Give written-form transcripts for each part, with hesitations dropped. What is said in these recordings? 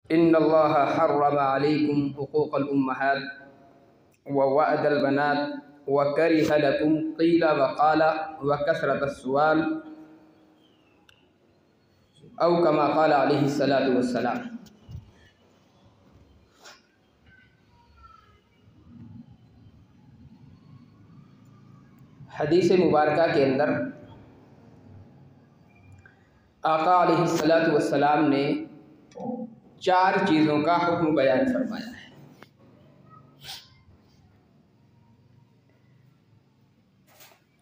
इन्नल्लाह हर्रम अलैकुम हुकूक़ल उम्महात व वअदल बनात व करिह लकुम क़ीला व क़ाला व कसरतस सुआल औ कमा क़ाला अलैहि सलातु वस्सलाम। हदीस मुबारका के अंदर आका अलैहिस्सलातु वस्सलाम ने 4 चीज़ों का हुक्म बयान फरमाया है।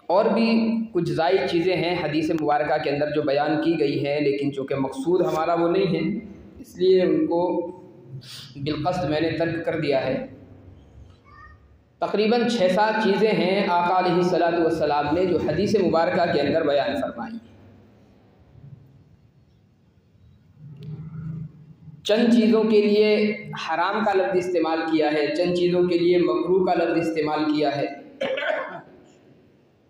और भी कुछ ज़ायद चीज़ें हैं हदीस मुबारका के अंदर जो बयान की गई हैं, लेकिन चूँकि मकसूद हमारा वो नहीं है, इसलिए उनको बिलक़स्द मैंने तर्क कर दिया है। तकरीबन 6-7 चीज़ें हैं आका अलैहिस्सलातु वस्सलाम ने जो हदीस मुबारका के अंदर बयान फरमाई। चंद चीज़ों के लिए हराम का लफ्ज़ इस्तेमाल किया है, चंद चीज़ों के लिए मकरूह का लफ्ज़ इस्तेमाल किया है,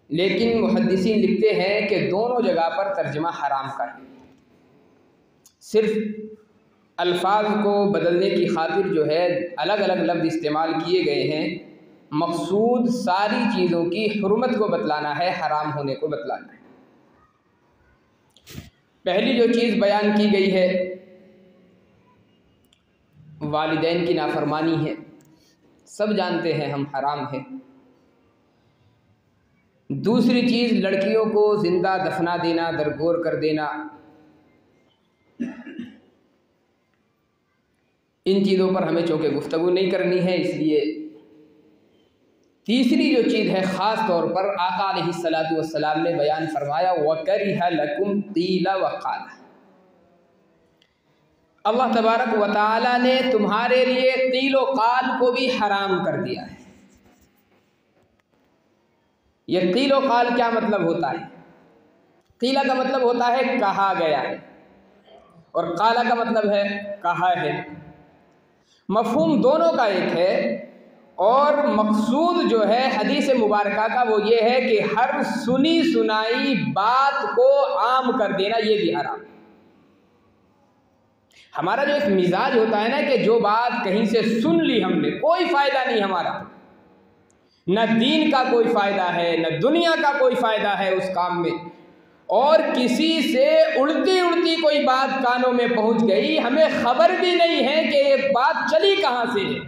लेकिन मुहद्दिसीन लिखते हैं कि दोनों जगह पर तर्जमा हराम का है। सिर्फ अल्फाज को बदलने की खातिर जो है अलग अलग लफ्ज़ इस्तेमाल किए गए हैं। मकसूद सारी चीज़ों की हुर्मत को बतलाना है, हराम होने को बतलाना है। पहली जो चीज़ बयान की गई है वालिदैन की नाफरमानी है, सब जानते हैं हम हराम है। दूसरी चीज़ लड़कियों को ज़िंदा दफना देना, दरगोर कर देना, इन चीज़ों पर हमें चूँकि गुफ्तगू नहीं करनी है, इसलिए तीसरी जो चीज़ है ख़ास तौर पर आका अलैहिस्सलातु वस्सलाम ने बयान फरमाया वकरिह लकुम क़ीला व क़ाला। अल्लाह तबारक व तआला ने तुम्हारे लिए क़ील व क़ाल को भी हराम कर दिया है। यह क़ील व क़ाल क्या मतलब होता है? क़ीला का मतलब होता है कहा गया है, और क़ाला का मतलब है कहा है। मफ़हूम दोनों का एक है, और मकसूद जो है हदीस मुबारका का वो ये है कि हर सुनी सुनाई बात को आम कर देना, ये भी हराम। हमारा जो एक मिजाज होता है ना कि जो बात कहीं से सुन ली हमने, कोई फ़ायदा नहीं हमारा, न दीन का कोई फ़ायदा है, न दुनिया का कोई फ़ायदा है उस काम में, और किसी से उड़ती उड़ती कोई बात कानों में पहुंच गई, हमें ख़बर भी नहीं है कि ये बात चली कहाँ से है,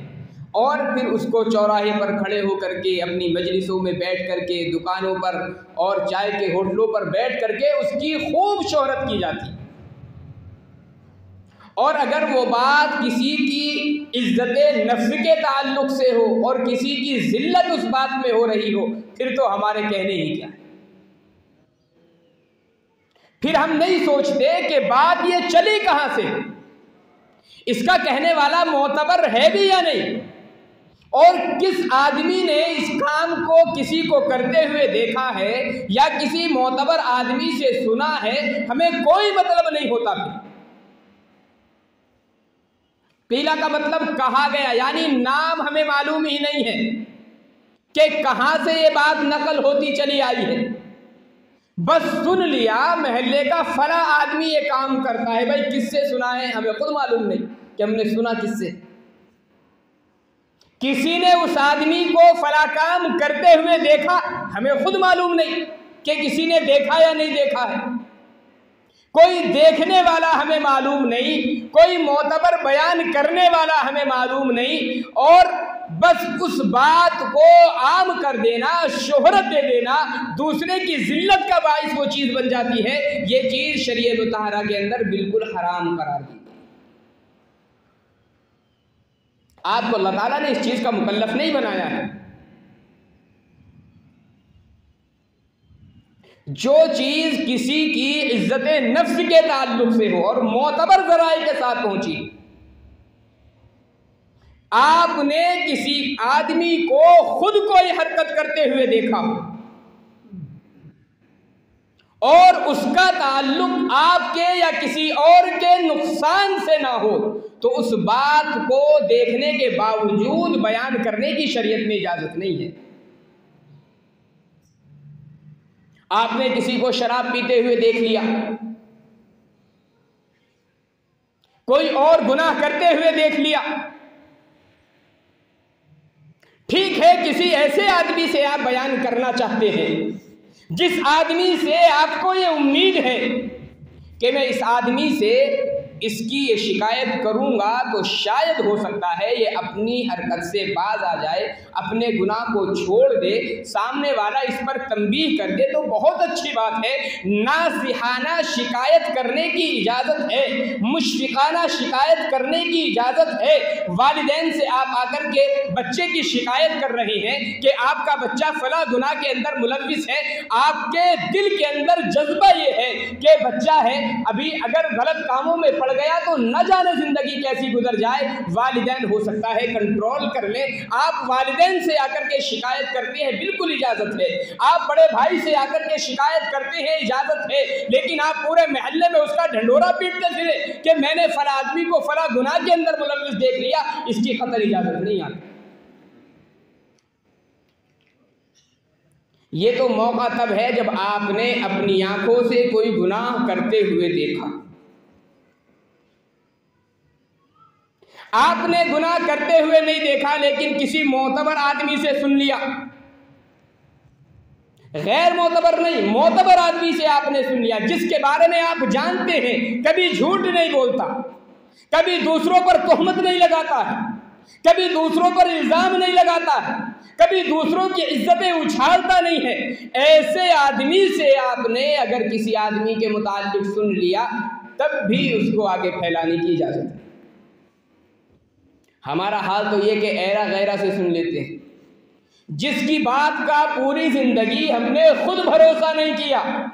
और फिर उसको चौराहे पर खड़े होकर के, अपनी मजलिसों में बैठ कर के, दुकानों पर और चाय के होटलों पर बैठ कर के उसकी खूब शोहरत की जाती। और अगर वो बात किसी की इज्जत नफ्स के ताल्लुक से हो और किसी की जिल्लत उस बात में हो रही हो, फिर तो हमारे कहने ही क्या है। फिर हम नहीं सोचते कि बात ये चली कहाँ से, इसका कहने वाला मोतबर है भी या नहीं, और किस आदमी ने इस काम को किसी को करते हुए देखा है या किसी मोतबर आदमी से सुना है, हमें कोई मतलब नहीं होता। फिर क़ीला का मतलब कहा गया, यानी नाम हमें मालूम ही नहीं है कि कहाँ से ये बात नकल होती चली आई है। बस सुन लिया महल्ले का फला आदमी ये काम करता है, भाई किससे सुना है हमें खुद मालूम नहीं कि हमने सुना किससे। किसी ने उस आदमी को फला काम करते हुए देखा, हमें खुद मालूम नहीं कि किसी ने देखा या नहीं देखा है। कोई देखने वाला हमें मालूम नहीं, कोई मोतबर बयान करने वाला हमें मालूम नहीं, और बस उस बात को आम कर देना, शोहरत दे देना, दूसरे की जिल्लत का बाइस वो चीज़ बन जाती है। ये चीज़ शरीयत मुतहरा के अंदर बिल्कुल हराम करार दी। आपको अल्लाह ताला ने इस चीज़ का मुकल्लफ नहीं बनाया है। जो चीज़ किसी की इज्जत नफ्स के ताल्लुक से हो और मोतबर ज़राए के साथ पहुंची, आपने किसी आदमी को खुद कोई हरकत करते हुए देखा और उसका ताल्लुक आपके या किसी और के नुकसान से ना हो, तो उस बात को देखने के बावजूद बयान करने की शरीयत में इजाज़त नहीं है। आपने किसी को शराब पीते हुए देख लिया, कोई और गुनाह करते हुए देख लिया। ठीक है, किसी ऐसे आदमी से आप बयान करना चाहते हैं जिस आदमी से आपको ये उम्मीद है कि मैं इस आदमी से इसकी ये शिकायत करूंगा तो शायद हो सकता है ये अपनी हरकत से बाज आ जाए, अपने गुनाह को छोड़ दे, सामने वाला इस पर तंबीह कर दे, तो बहुत अच्छी बात है। नासिहाना शिकायत करने की इजाज़त है, मुशफ़िक़ाना शिकायत करने की इजाज़त है। वालिदैन से आप आकर के बच्चे की शिकायत कर रहे हैं कि आपका बच्चा फला गुनाह के अंदर मुलव्विस है, आपके दिल के अंदर जज्बा ये है कि बच्चा है, अभी अगर गलत कामों में पड़ गया तो न जाने जिंदगी कैसी गुजर जाए। वालिदैन हो सकता है कंट्रोल कर ले, आप वालिदैन से आकर के शिकायत करते हैं, बिल्कुल इजाजत है। आप बड़े भाई से आकर के शिकायत करते हैं, इजाजत है। लेकिन आप पूरे मोहल्ले में उसका ढंढोरा पीटते फिरे कि मैंने फला आदमी को फला गुनाह के अंदर मुलव्विस देख लिया, इसकी कतई इजाजत नहीं आती। ये तो मौका तब है जब आपने अपनी आंखों से कोई गुनाह करते हुए देखा। आपने गुनाह करते हुए नहीं देखा, लेकिन किसी मोतबर आदमी से सुन लिया, गैर मोतबर नहीं, मोतबर आदमी से आपने सुन लिया, जिसके बारे में आप जानते हैं कभी झूठ नहीं बोलता, कभी दूसरों पर तोहमत नहीं लगाता है, कभी दूसरों पर इल्जाम नहीं लगाता है, कभी दूसरों की इज्जतें उछालता नहीं है। ऐसे आदमी से आपने अगर किसी आदमी के मुताल्लिक सुन लिया, तब भी उसको आगे फैलाने की इजाजत है। हमारा हाल तो ये कि ऐरा गैरा से सुन लेते हैं, जिसकी बात का पूरी जिंदगी हमने खुद भरोसा नहीं किया,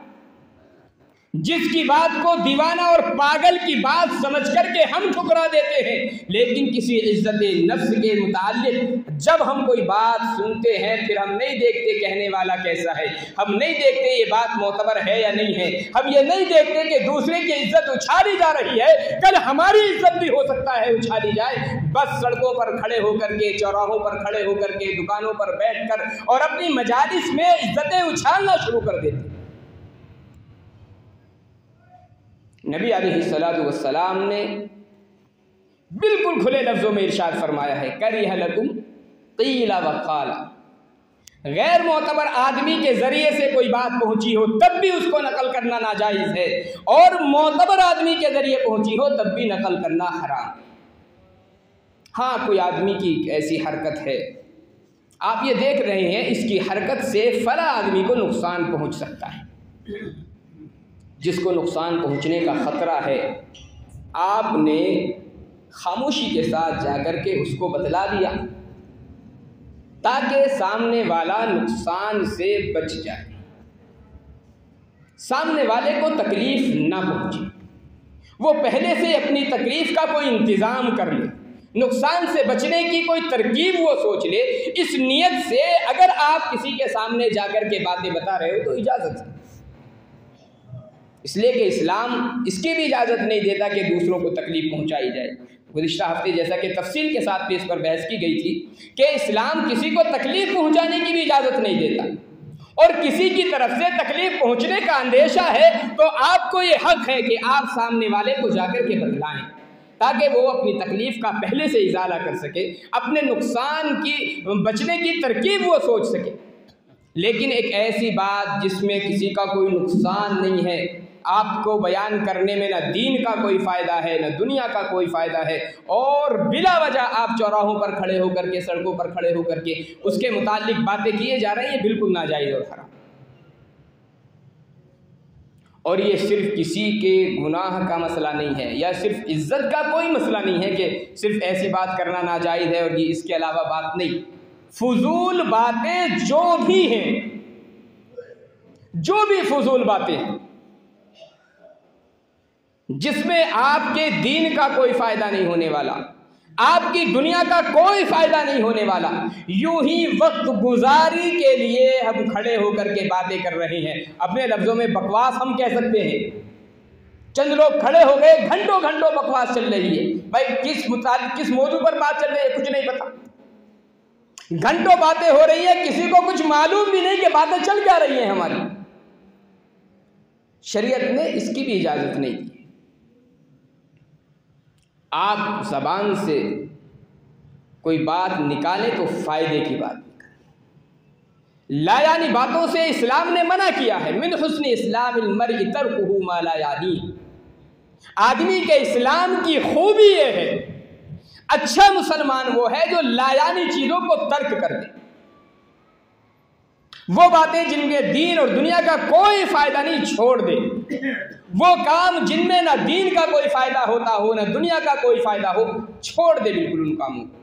जिसकी बात को दीवाना और पागल की बात समझ करके हम ठुकरा देते हैं। लेकिन किसी इज्जत नफ्स के मुताल्लिक जब हम कोई बात सुनते हैं, फिर हम नहीं देखते कहने वाला कैसा है, हम नहीं देखते ये बात मोतबर है या नहीं है, हम ये नहीं देखते कि दूसरे की इज्जत उछाली जा रही है, कल हमारी इज्जत भी हो सकता है उछाली जाए। बस सड़कों पर खड़े होकर के, चौराहों पर खड़े होकर के, दुकानों पर बैठकर और अपनी मजालिस में इज्जतें उछालना शुरू कर देते। नबी अलैहिस्सलातु वस्सलाम ने बिल्कुल खुले लफ्ज़ों में इरशाद फरमाया है, करिह लकुम क़ीला व क़ाला। गैर मोतबर आदमी के ज़रिए से कोई बात पहुंची हो तब भी उसको नकल करना नाजायज़ है, और मोतबर आदमी के ज़रिए पहुंची हो तब भी नकल करना हराम। हाँ, कोई आदमी की ऐसी हरकत है, आप ये देख रहे हैं इसकी हरकत से फला आदमी को नुकसान पहुंच सकता है, जिसको नुकसान पहुंचने का ख़तरा है, आपने खामोशी के साथ जाकर के उसको बतला दिया ताकि सामने वाला नुकसान से बच जाए, सामने वाले को तकलीफ़ ना पहुंचे, वो पहले से अपनी तकलीफ़ का कोई इंतज़ाम कर ले, नुकसान से बचने की कोई तरकीब वो सोच ले। इस नियत से अगर आप किसी के सामने जाकर के बातें बता रहे हो तो इजाज़त है, इसलिए कि इस्लाम इसकी भी इजाज़त नहीं देता कि दूसरों को तकलीफ़ पहुंचाई जाए। गुज़िश्ता हफ्ते जैसा कि तफसील के साथ भी इस पर बहस की गई थी कि इस्लाम किसी को तकलीफ़ पहुंचाने की भी इजाज़त नहीं देता, और किसी की तरफ से तकलीफ़ पहुंचने का अंदेशा है तो आपको ये हक़ है कि आप सामने वाले को जाकर के बतलाएं, ताकि वो अपनी तकलीफ़ का पहले से इजाला कर सके, अपने नुकसान की बचने की तरकीब वो सोच सके। लेकिन एक ऐसी बात जिसमें किसी का कोई नुकसान नहीं है, आपको बयान करने में न दीन का कोई फ़ायदा है न दुनिया का कोई फ़ायदा है, और बिला वजह आप चौराहों पर खड़े होकर के, सड़कों पर खड़े होकर के उसके मुताल्लिक बातें किए जा रही हैं, बिल्कुल नाजायज़ और हराम। और ये सिर्फ किसी के गुनाह का मसला नहीं है, या सिर्फ इज्जत का कोई मसला नहीं है कि सिर्फ ऐसी बात करना नाजायज़ है और ये इसके अलावा बात नहीं। फजूल बातें जो भी हैं, जो भी फजूल बातें हैं जिसमें आपके दीन का कोई फ़ायदा नहीं होने वाला, आपकी दुनिया का कोई फ़ायदा नहीं होने वाला, यूं ही वक्त गुजारी के लिए हम खड़े होकर के बातें कर रहे हैं, अपने लफ्ज़ों में बकवास हम कह सकते हैं। चंद लोग खड़े हो गए, घंटों घंटों बकवास चल रही है, भाई किस मौजू पर बात चल रही है कुछ नहीं पता, घंटों बातें हो रही है, किसी को कुछ मालूम भी नहीं कि बातें चल क्या रही हैं हमारी। शरीयत ने इसकी भी इजाज़त नहीं दी। आप ज़बान से कोई बात निकालें तो फ़ायदे की बात निकालें। लायानी बातों से इस्लाम ने मना किया है। मिन हुस्न इस्लामिल मर्इ तर्कुहु मा ला यानी। आदमी के इस्लाम की खूबी ये है, अच्छा मुसलमान वो है जो लायानी चीज़ों को तर्क कर दे। वो बातें जिनके दीन और दुनिया का कोई फ़ायदा नहीं छोड़ दे। वो काम जिनमें ना दीन का कोई फ़ायदा होता हो ना दुनिया का कोई फ़ायदा हो, छोड़ दे बिल्कुल उन कामों को।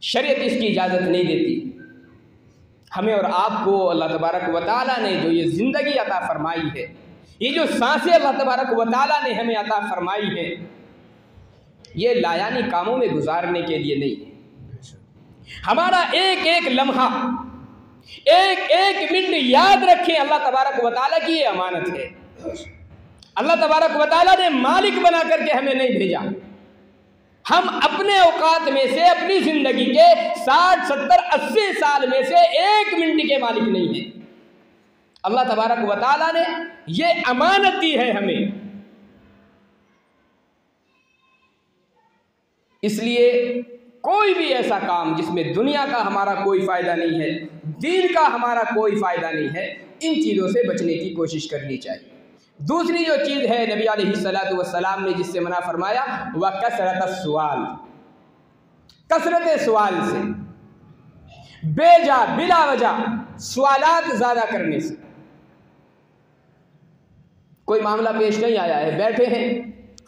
शरीयत इसकी इजाज़त नहीं देती। हमें और आपको अल्लाह तबारक व तआला ने जो ये ज़िंदगी अता फरमाई है, ये जो सांसें अल्लाह तबारक व तआला ने हमें अता फरमाई है, ये लायानी कामों में गुजारने के लिए नहीं है। हमारा एक एक लम्हा, एक एक मिनट याद रखें, अल्लाह तबारक व तआला की ये अमानत है। अल्लाह तबारक व तआला ने मालिक बना करके हमें नहीं भेजा। हम अपने औकात में से, अपनी ज़िंदगी के 60, 70, 80 साल में से एक मिनट के मालिक नहीं है। अल्लाह तबारक व तआला ने ये अमानत दी है हमें। इसलिए कोई भी ऐसा काम जिसमें दुनिया का हमारा कोई फ़ायदा नहीं है, दीन का हमारा कोई फ़ायदा नहीं है, इन चीज़ों से बचने की कोशिश करनी चाहिए। दूसरी जो चीज़ है नबी अलैहिस्सलातु वस्सलाम ने जिससे मना फरमाया, वह कसरत सवाल, कसरत सवाल से, बेजा बिला वजह सवालात ज़्यादा करने से। कोई मामला पेश नहीं आया है, बैठे हैं,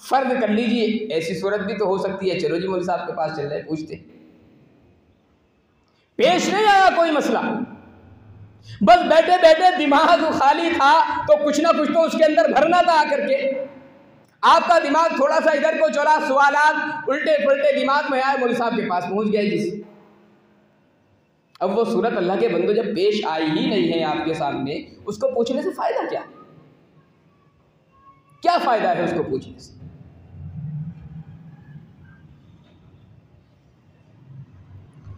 फ़र्ज कर लीजिए, ऐसी सूरत भी तो हो सकती है, चलो जी मौलवी साहब के पास चल रहे पूछते। पेश नहीं आया कोई मसला, बस बैठे बैठे दिमाग खाली था तो कुछ ना कुछ तो उसके अंदर भरना था आकर के। आपका दिमाग थोड़ा सा इधर को चला, सवालात उल्टे पुल्टे दिमाग में आए, मौलवी साहब के पास पहुंच गए जिस। अब वो सूरत अल्लाह के बंदो जब पेश आई ही नहीं है आपके सामने, उसको पूछने से फायदा क्या? क्या फायदा है उसको पूछने से?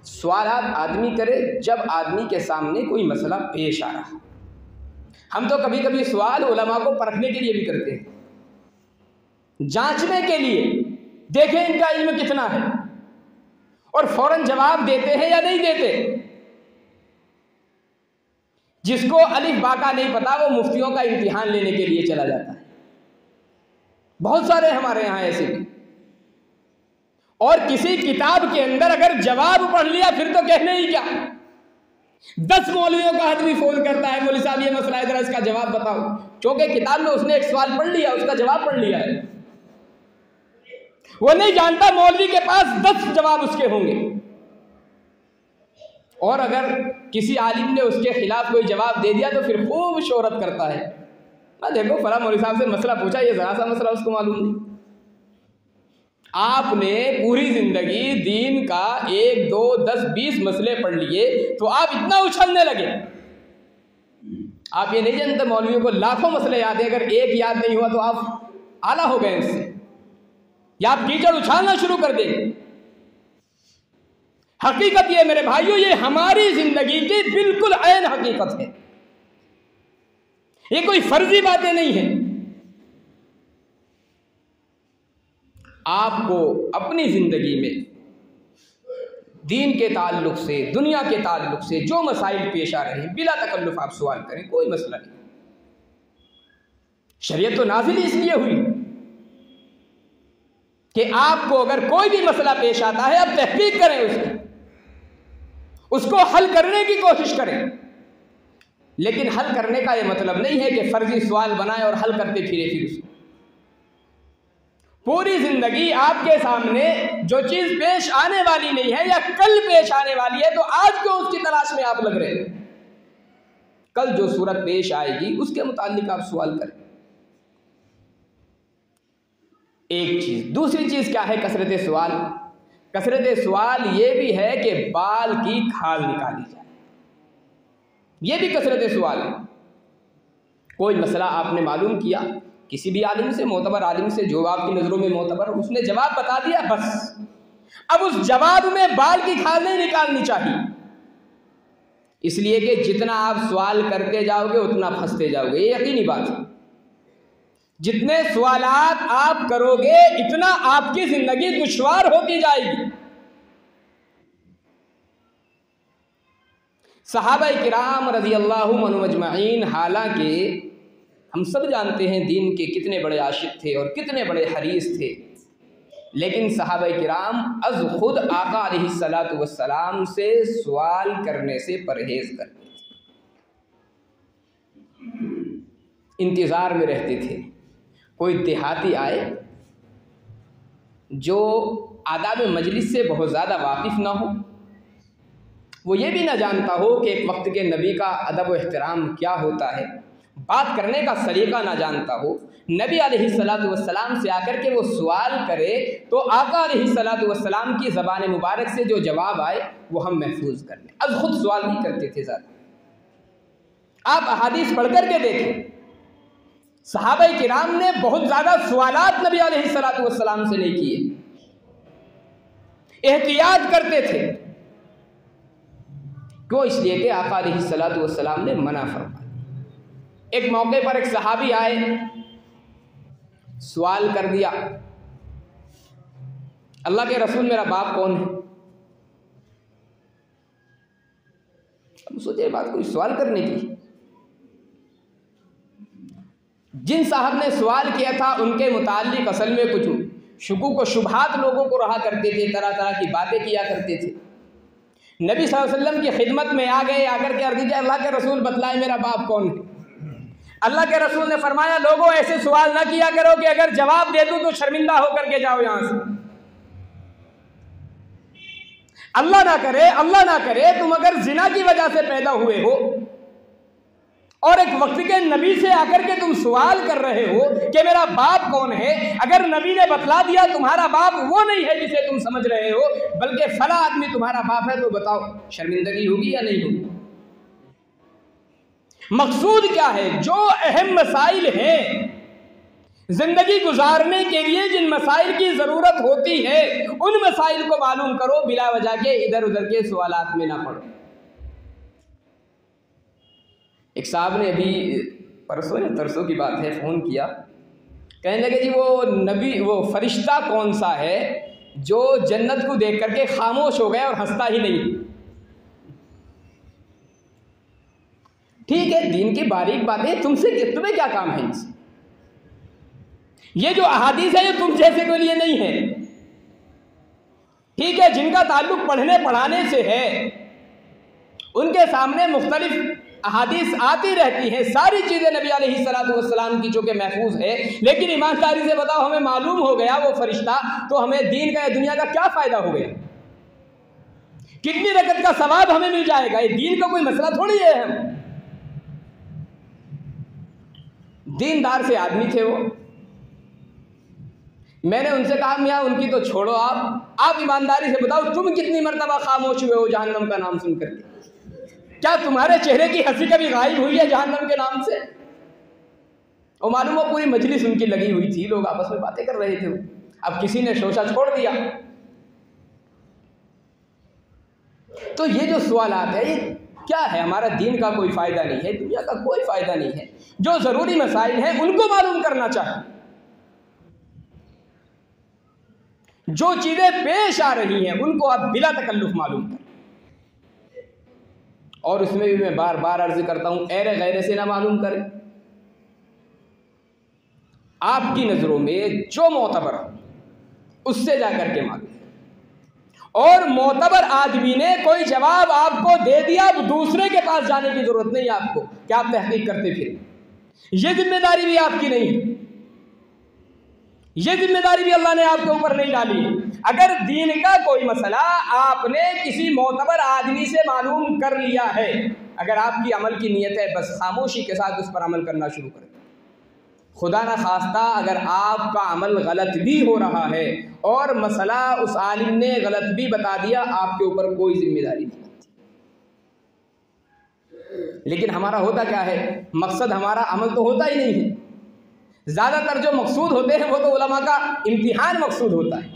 सवालात आदमी करे जब आदमी के सामने कोई मसला पेश आ रहा। हम तो कभी कभी सवाल उलमा को परखने के लिए भी करते हैं, जांचने के लिए, देखें इनका इल्म कितना है और फौरन जवाब देते हैं या नहीं देते। जिसको अलिफ बा का नहीं पता वो मुफ्तियों का इम्तिहान लेने के लिए चला जाता है। बहुत सारे हमारे यहाँ ऐसे भी। और किसी किताब के अंदर अगर जवाब पढ़ लिया फिर तो कहने ही क्या। 10 मौलवियों का आदमी फोन करता है, मौलवी साहब ये मसला है, जरा इसका जवाब बताओ। क्योंकि किताब में उसने एक सवाल पढ़ लिया, उसका जवाब पढ़ लिया है। वो नहीं जानता मौलवी के पास 10 जवाब उसके होंगे। और अगर किसी आलिम ने उसके खिलाफ कोई जवाब दे दिया तो फिर खूब शोहरत करता है, ना देखो फला मौलवी साहब से मसला पूछा, ये जरा सा मसला उसको मालूम नहीं। आपने पूरी जिंदगी दीन का 1, 2, 10, 20 मसले पढ़ लिए तो आप इतना उछलने लगे। आप ये नहीं जानते मौलवियों को लाखों मसले याद है, अगर एक याद नहीं हुआ तो आप आला हो गए इससे, या आप कीचड़ उछालना शुरू कर देंगे। हकीकत ये मेरे भाइयों, ये हमारी जिंदगी की बिल्कुल ऐन हकीकत है, ये कोई फर्जी बातें नहीं है। आपको अपनी ज़िंदगी में दीन के ताल्लुक़ से, दुनिया के ताल्लुक़ से जो मसाइल पेश आ रहे हैं, बिला तकल्लुफ़ आप सवाल करें, कोई मसला नहीं। शरीयत तो नाज़िल इसलिए हुई कि आपको अगर कोई भी मसला पेश आता है आप तहकीक करें, उसको हल करने की कोशिश करें। लेकिन हल करने का यह मतलब नहीं है कि फ़र्जी सवाल बनाए और हल करते फिरे फिर उसको। पूरी जिंदगी आपके सामने जो चीज पेश आने वाली नहीं है या कल पेश आने वाली है, तो आज क्यों उसकी तलाश में आप लग रहे हैं? कल जो सूरत पेश आएगी उसके मुतालिक आप सवाल करें। एक चीज। दूसरी चीज क्या है? कसरत सवाल। कसरत सवाल ये भी है कि बाल की खाल निकाली जाए, ये भी कसरत सवाल है। कोई मसला आपने मालूम किया किसी भी आलिम से, मोतबर आलिम से, जो आपकी नज़रों में मोतबर, उसने जवाब बता दिया, बस अब उस जवाब में बाल की खाल नहीं निकालनी चाहिए। इसलिए कि जितना आप सवाल करते जाओगे उतना फंसते जाओगे, ये यकीनी बात है। जितने सवालात आप करोगे इतना आपकी जिंदगी दुश्वार होती जाएगी। सहाबाए किराम रज़ियल्लाहु अन्हुम अजमईन, हालांकि हम सब जानते हैं दीन के कितने बड़े आशिक थे और कितने बड़े हरीस थे, लेकिन सहाबाए किराम अज खुद आका अलैहिस्सलातु वस्सलाम से सवाल करने से परहेज करते थे, इंतज़ार में रहते थे। कोई देहाती आए जो आदाब मजलिस से बहुत ज़्यादा वाकिफ़ ना हो, वो ये भी ना जानता हो कि एक वक्त के नबी का अदब व एहतराम क्या होता है, बात करने का सलीका ना जानता हो, नबी अलैहिस्सलातु वस्सलाम से आकर के वो सवाल करे तो आका अलैहिस्सलातु वस्सलाम की ज़बान मुबारक से जो जवाब आए वो हम महफूज कर लें। अब खुद सवाल नहीं करते थे ज़्यादा। आप अहादीस पढ़ कर के देखें, सहाबाए किराम ने बहुत ज़्यादा सवालात नबी अलैहिस्सलातु वस्सलाम से नहीं किए, एहतियात करते थे। क्यों? इसलिए कि आका अलैहिस्सलातु वस्सलाम ने मना फरमाया। एक मौके पर एक सहाबी आए, सवाल कर दिया, अल्लाह के रसूल मेरा बाप कौन है? अब सोचे बात कोई सवाल करने की। जिन साहब ने सवाल किया था उनके मुताल्लिक असल में कुछ शुकूक व शुबहात लोगों को रहा करते थे, तरह तरह की बातें किया करते थे। नबी सल्लल्लाहु अलैहि वसल्लम की खिदमत में आ गए, आकर के अर्ज़ की अल्लाह के रसूल बतलाए मेरा बाप कौन है? अल्लाह के रसूल ने फरमाया लोगों ऐसे सवाल ना किया करो कि अगर जवाब दे दूं तो शर्मिंदा होकर के जाओ यहाँ से। अल्लाह ना करे तुम अगर जिना की वजह से पैदा हुए हो और एक वक्त के नबी से आकर के तुम सवाल कर रहे हो कि मेरा बाप कौन है, अगर नबी ने बतला दिया तुम्हारा बाप वो नहीं है जिसे तुम समझ रहे हो, बल्कि फला आदमी तुम्हारा बाप है, तो बताओ शर्मिंदगी होगी या नहीं होगी? मकसूद क्या है? जो अहम मसाइल हैं जिंदगी गुजारने के लिए, जिन मसाइल की जरूरत होती है उन मसाइल को मालूम करो, बिला वजह के इधर उधर के सवालात में ना पड़ो। एक साहब ने अभी परसों या तरसों की बात है फ़ोन किया, कहने लगे जी वो फरिश्ता कौन सा है जो जन्नत को देख करके खामोश हो गया और हंसता ही नहीं? ठीक है, दीन की बारीक बातें तुम्हें क्या काम है इनसे? ये जो अहादीस है ये तुम जैसे के लिए नहीं है। ठीक है, जिनका ताल्लुक पढ़ने पढ़ाने से है उनके सामने मुख्तलिफ अहादीस आती रहती हैं, सारी चीज़ें नबी अलैहिस्सलातु वस्सलाम की जो कि महफूज है, लेकिन ईमानदारी से बताओ हमें मालूम हो गया वो फरिश्ता, तो हमें दीन का या दुनिया का क्या फ़ायदा हो गया? कितनी रकत का सवाब हमें मिल जाएगा? ये दीन का कोई मसला थोड़ी है। हम दीनदार से आदमी थे वो। मैंने उनसे कहा मियाँ उनकी तो छोड़ो, आप ईमानदारी से बताओ तुम कितनी मरतबा खामोश हुए हो जहन्नम का नाम सुन करके? क्या तुम्हारे चेहरे की हंसी कभी गायब हुई है जहन्नम के नाम से? और मालूम हो पूरी मजलिस उनकी लगी हुई थी, लोग आपस में बातें कर रहे थे। अब किसी ने शोशा छोड़ दिया। तो ये जो सवालात है ये क्या है? हमारा दीन का कोई फ़ायदा नहीं है, दुनिया का कोई फ़ायदा नहीं है। जो ज़रूरी मसाइल हैं उनको मालूम करना चाहिए। जो चीज़ें पेश आ रही हैं उनको आप बिला तकल्लुफ़ मालूम करें। और उसमें भी मैं बार बार अर्ज़ करता हूँ, ऐरे गैरे से ना मालूम करें। आपकी नज़रों में जो मोतबर हो उससे जाकर के मालूम, और मोतबर आदमी ने कोई जवाब आपको दे दिया, अब दूसरे के पास जाने की ज़रूरत नहीं आपको कि आप तहकीक करते फिर। ये जिम्मेदारी भी आपकी नहीं है, ये जिम्मेदारी भी अल्लाह ने आपके ऊपर नहीं डाली है। अगर दीन का कोई मसला आपने किसी मोतबर आदमी से मालूम कर लिया है, अगर आपकी अमल की नीयत है बस खामोशी के साथ उस पर अमल करना शुरू करें। खुदा ना खास्ता अगर आपका अमल गलत भी हो रहा है और मसला उस आलिम ने गलत भी बता दिया, आपके ऊपर कोई जिम्मेदारी नहीं बनती। लेकिन हमारा होता क्या है? मकसद हमारा अमल तो होता ही नहीं है। ज़्यादातर जो मकसूद होते हैं वो तो उलमा का इम्तिहान मकसूद होता है।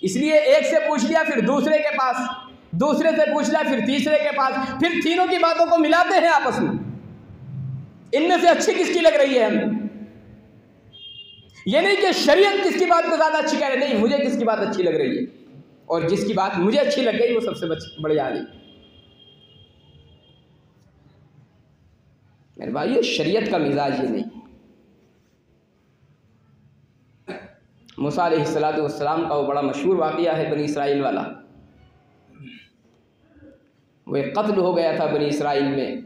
इसलिए एक से पूछ लिया फिर दूसरे के पास, दूसरे से पूछ लिया फिर तीसरे के पास, फिर तीनों की बातों को मिलाते हैं आपस में, इनमें से अच्छी किसकी लग रही है हमें। ये नहीं कि शरीयत किसकी बात को ज़्यादा अच्छी कह रहे, नहीं, मुझे किसकी बात अच्छी लग रही है और जिसकी बात मुझे अच्छी लग गई वो सबसे बड़ी आली। मेरे भाई, शरीयत का मिजाज ये नहीं। मूसा अलैहिस्सलाम का वो बड़ा मशहूर वाक़या है बनी इसराइल वाला। वो एक कत्ल हो गया था बनी इसराइल में।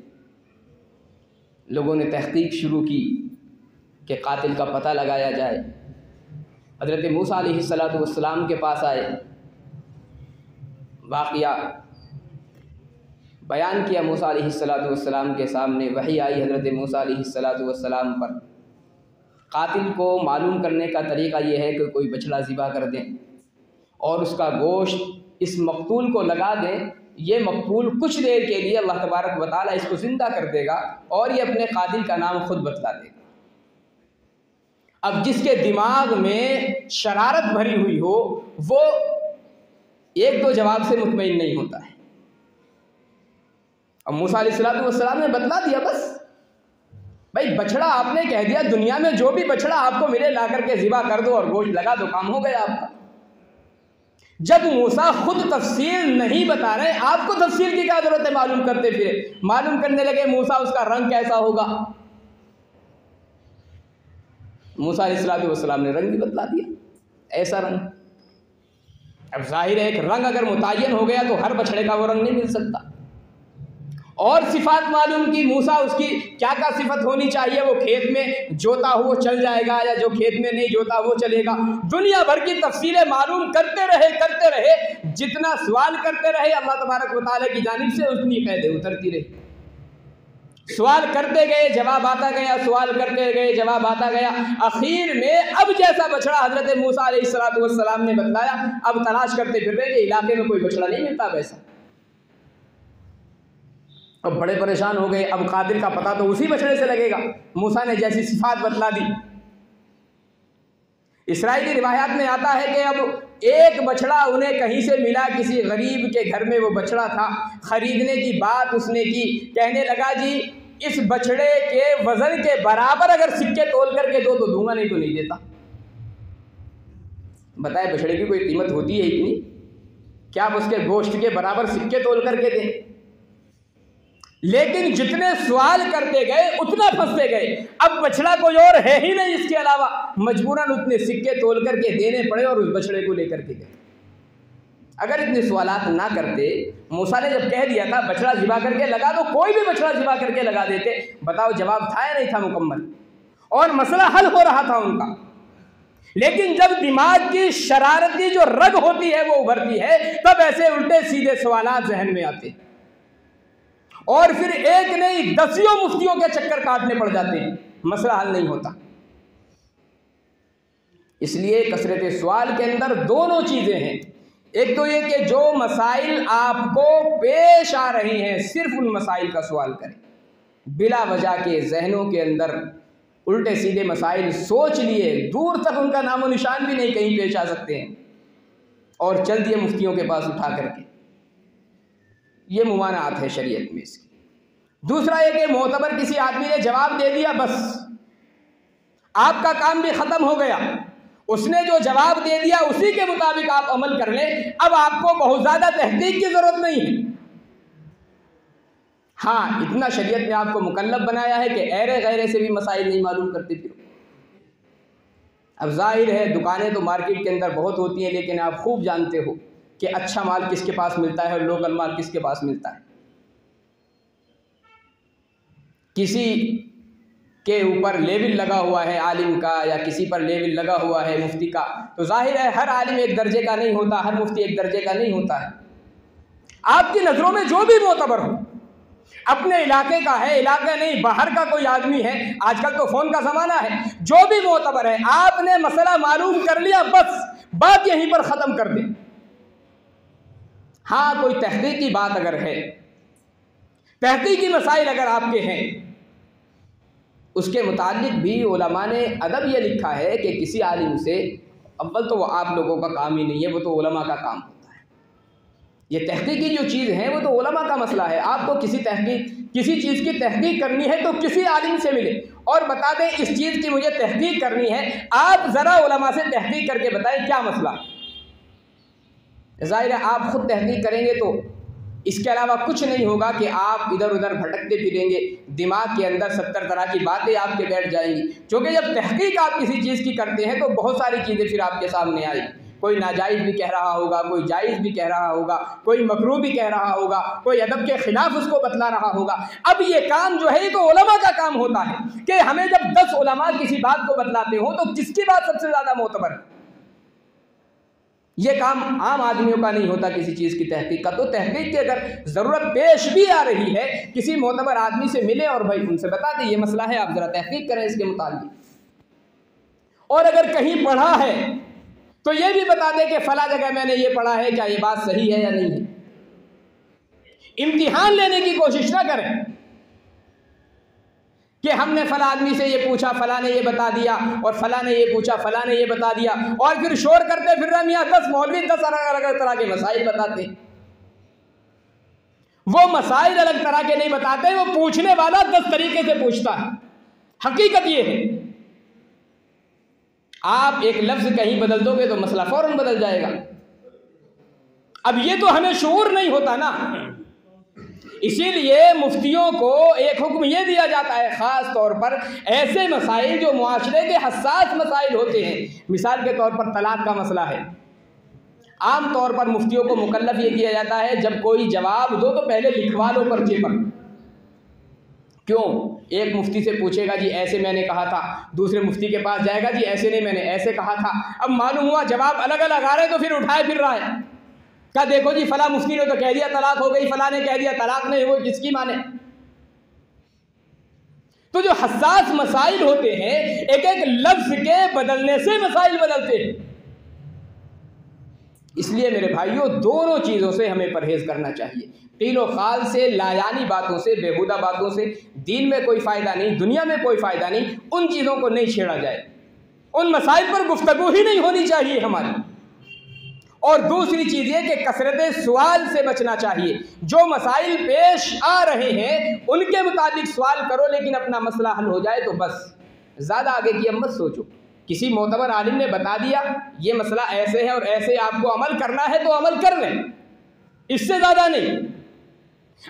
लोगों ने तहकीक शुरू की कि कातिल का पता लगाया जाए। हज़रत मूसा अलैहिस्सलाम के पास आए, वाक़या बयान किया मूसा अलैहिस्सलाम के सामने। वही आई हज़रत मूसा अलैहिस्सलाम पर। कातिल को मालूम करने का तरीक़ा ये है कि कोई बछड़ा ज़िबा कर दें और उसका गोश्त इस मक़तूल को लगा दें। ये मक़तूल कुछ देर के लिए अल्लाह तबारक व तआला इसको ज़िंदा कर देगा और ये अपने कातिल का नाम खुद बतला देगा। अब जिसके दिमाग में शरारत भरी हुई हो वो एक दो जवाब से मुतमईन नहीं होता है। अब मूसा अलैहिस्सलाम ने बतला दिया, बस भाई बछड़ा आपने कह दिया, दुनिया में जो भी बछड़ा आपको मिले ला करके ज़िबा कर दो और गोश्त लगा दो, काम हो गया आपका। जब मूसा खुद तफसील नहीं बता रहे, आपको तफसील की क्या जरूरत है मालूम करते फिरे। मालूम करने लगे मूसा उसका रंग कैसा होगा। मूसा अलैहिस्सलाम ने रंग भी बतला दिया, ऐसा रंग। अब जाहिर है एक रंग अगर मुतय्यन हो गया तो हर बछड़े का वो रंग नहीं मिल सकता। और सिफात मालूम की मूसा, उसकी क्या क्या सिफत होनी चाहिए। वो खेत में जोता हो चल जाएगा या जो खेत में नहीं जोता वो चलेगा। दुनिया भर की तफसीलें मालूम करते रहे। जितना सवाल करते रहे अल्लाह तबारक व तआला की जानिब से उतनी क़ैदें उतरती रही। सवाल करते गए, जवाब आता गया, सवाल करते गए, जवाब आता गया। आखिर में अब जैसा बछड़ा हज़रत मूसा अलैहिस्सलाम ने बतलाया, अब तलाश करते फिर रहे कि इलाके में कोई बछड़ा नहीं मिलता वैसा। अब बड़े परेशान हो गए। अब कातिल का पता तो उसी बछड़े से लगेगा। मूसा ने जैसी सिफात बतला दी। इसराइली रिवायात में आता है कि अब एक बछड़ा उन्हें कहीं से मिला, किसी गरीब के घर में वो बछड़ा था। ख़रीदने की बात उसने की, कहने लगा जी इस बछड़े के वज़न के बराबर अगर सिक्के तोल करके दो तो दूंगा, नहीं तो नहीं देता। बताए बछड़े की कोई कीमत होती है इतनी? क्या आप उसके गोश्त के बराबर सिक्के तोल करके दें? लेकिन जितने सवाल करते गए उतना फंसते गए। अब बछड़ा कोई और है ही नहीं इसके अलावा, मजबूरन उतने सिक्के तोल करके देने पड़े और उस बछड़े को लेकर के गए। अगर इतने सवालात ना करते, मूसा ने जब कह दिया था बछड़ा ज़िबा करके लगा दो, कोई भी बछड़ा ज़िबा करके लगा देते। बताओ जवाब था या नहीं था मुकम्मल, और मसला हल हो रहा था उनका। लेकिन जब दिमाग की शरारती जो रग होती है वो उभरती है, तब ऐसे उल्टे सीधे सवालात जहन में आते हैं और फिर एक नहीं दसियों मुफ्तियों के चक्कर काटने पड़ जाते हैं, मसला हल नहीं होता। इसलिए कसरत सवाल के अंदर दोनों चीज़ें हैं। एक तो ये कि जो मसाइल आपको पेश आ रही हैं सिर्फ उन मसाइल का सवाल करें। बिला वजह के जहनों के अंदर उल्टे सीधे मसाइल सोच लिए, दूर तक उनका नामो निशान भी नहीं कहीं पेश आ सकते हैं, और चल दिए मुफ्तियों के पास उठा करके। ये मुमानात है शरीयत में इसकी। दूसरा ये कि मोतबर किसी आदमी ने जवाब दे दिया, बस आपका काम भी ख़त्म हो गया। उसने जो जवाब दे दिया उसी के मुताबिक आप अमल कर लें। अब आपको बहुत ज़्यादा तहकीक की ज़रूरत नहीं है। हाँ, इतना शरीयत ने आपको मुकल्लफ बनाया है कि ऐरे गैरे से भी मसाइल नहीं मालूम करते फिरो। अब जाहिर है दुकानें तो मार्केट के अंदर बहुत होती हैं, लेकिन आप खूब जानते हो कि अच्छा माल किसके पास मिलता है और लोकल माल किसके पास मिलता है। किसी के ऊपर लेवल लगा हुआ है आलिम का, या किसी पर लेवल लगा हुआ है मुफ्ती का, तो जाहिर है हर आलिम एक दर्जे का नहीं होता, हर मुफ्ती एक दर्जे का नहीं होता है। आपकी नज़रों में जो भी मोतबर हो, अपने इलाके का है, इलाका नहीं बाहर का कोई आदमी है, आजकल तो फ़ोन का ज़माना है, जो भी मोतबर है आपने मसला मालूम कर लिया, बस बात यहीं पर ख़त्म कर दें। हाँ, कोई तहकीकी बात अगर है, तहकीकी मसाइल अगर आपके हैं, उसके मुतालिक भी उलमा ने अदब ये लिखा है कि किसी आलिम से, अव्वल तो वो आप लोगों का काम ही नहीं है, वो तो उलमा का काम होता है। ये तहकीकी जो चीज़ है वो तो उलमा का मसला है। आपको किसी चीज़ की तहकीक करनी है तो किसी आलिम से मिले और बता दें इस चीज़ की मुझे तहकीक करनी है, आप ज़रा उलमा से तहकीक करके बताएं क्या मसला। ज़ाहिर है आप खुद तहकीक करेंगे तो इसके अलावा कुछ नहीं होगा कि आप इधर उधर भटकते फिरेंगे, दिमाग के अंदर 70 तरह की बातें आपके बैठ जाएंगी। क्योंकि जब तहकीक आप किसी चीज़ की करते हैं तो बहुत सारी चीज़ें फिर आपके सामने आई, कोई नाजायज़ भी कह रहा होगा, कोई जायज़ भी कह रहा होगा, कोई मकरूह भी कह रहा होगा, कोई अदब के ख़िलाफ़ उसको बतला रहा होगा। अब ये काम जो है ये तो उलमा का काम होता है कि हमें जब 10 उलमा किसी बात को बतलाते हो तो किसकी बात सबसे ज़्यादा मोतबर है। ये काम आम आदमियों का नहीं होता किसी चीज़ की तहकीक का। तो तहकीक की अगर ज़रूरत पेश भी आ रही है, किसी मोतबर आदमी से मिले और भाई उनसे बता दें ये मसला है, आप ज़रा तहकीक करें इसके मुताबिक। और अगर कहीं पढ़ा है तो ये भी बता दें कि फ़ला जगह मैंने ये पढ़ा है, क्या ये बात सही है या नहीं है। इम्तिहान लेने की कोशिश ना करें कि हमने फ़ला आदमी से ये पूछा, फ़ला ने ये बता दिया, और फ़ला ने ये पूछा, फ़ला ने ये बता दिया, और फिर शोर करते फिर रहे मियाँ 10 मौलवी 10 अलग अलग तरह के मसाइल बताते। वो मसाइल अलग तरह के नहीं बताते, वो पूछने वाला 10 तरीके से पूछता है। हकीकत ये है आप एक लफ्ज़ कहीं बदल दोगे तो मसला फ़ौरन बदल जाएगा। अब ये तो हमें शऊर नहीं होता ना, इसीलिए मुफ्तियों को एक हुक्म ये दिया जाता है ख़ास तौर पर ऐसे मसाइल जो मुआशरे के हसास मसाइल होते हैं। मिसाल के तौर पर तलाक का मसला है, आम तौर पर मुफ्तियों को मुकल्लफ ये किया जाता है जब कोई जवाब दो तो पहले लिखवा लो पर्चे पर। क्यों? एक मुफ्ती से पूछेगा जी ऐसे मैंने कहा था, दूसरे मुफ्ती के पास जाएगा जी ऐसे नहीं मैंने ऐसे कहा था। अब मालूम हुआ जवाब अलग अलग आ रहे तो फिर उठाए फिर रहा है, क्या देखो जी फला मुफ्ती ने तो कह दिया तलाक हो गई, फला ने कह दिया तलाक नहीं हुई, किसकी माने। तो जो हसास मसाइल होते हैं एक एक लफ्ज के बदलने से मसाइल बदलते हैं। इसलिए मेरे भाइयों दोनों चीज़ों से हमें परहेज करना चाहिए, कील व खाल से, लायानी बातों से, बेहुदा बातों से। दीन में कोई फ़ायदा नहीं, दुनिया में कोई फ़ायदा नहीं, उन चीज़ों को नहीं छेड़ा जाए, उन मसाइल पर गुफ्तगू ही नहीं होनी चाहिए हमारी। और दूसरी चीज़ ये कि कसरत सवाल से बचना चाहिए। जो मसाइल पेश आ रहे हैं उनके मुताबिक सवाल करो, लेकिन अपना मसला हल हो जाए तो बस, ज़्यादा आगे की अब मत सोचो। किसी मोतबर आलिम ने बता दिया ये मसला ऐसे है और ऐसे आपको अमल करना है तो अमल कर लें, इससे ज़्यादा नहीं।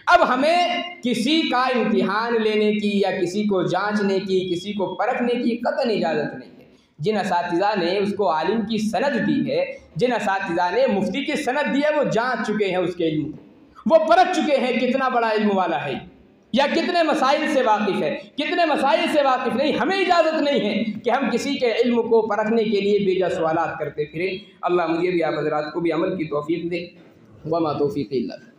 अब हमें किसी का इम्तिहान लेने की या किसी को जांचने की, किसी को परखने की कतई इजाज़त नहीं है। जिन असातिज़ा ने उसको आलिम की सनद दी है, जिन असातिज़ा ने मुफ्ती की सनद दी है, वो जांच चुके हैं उसके इल्म को, वो परख चुके हैं कितना बड़ा इल्म वाला है या कितने मसाइल से वाकिफ़ है, कितने मसाइल से वाकिफ़ नहीं। हमें इजाज़त नहीं है कि हम किसी के इल्म को परखने के लिए बेजा सवालात करते फिरें। अल्लाह मुझे भी आप हज़रात को भी अमल की तौफ़ीक़ दे। वमा तौफ़ीक़ी इल्ला बिल्लाह।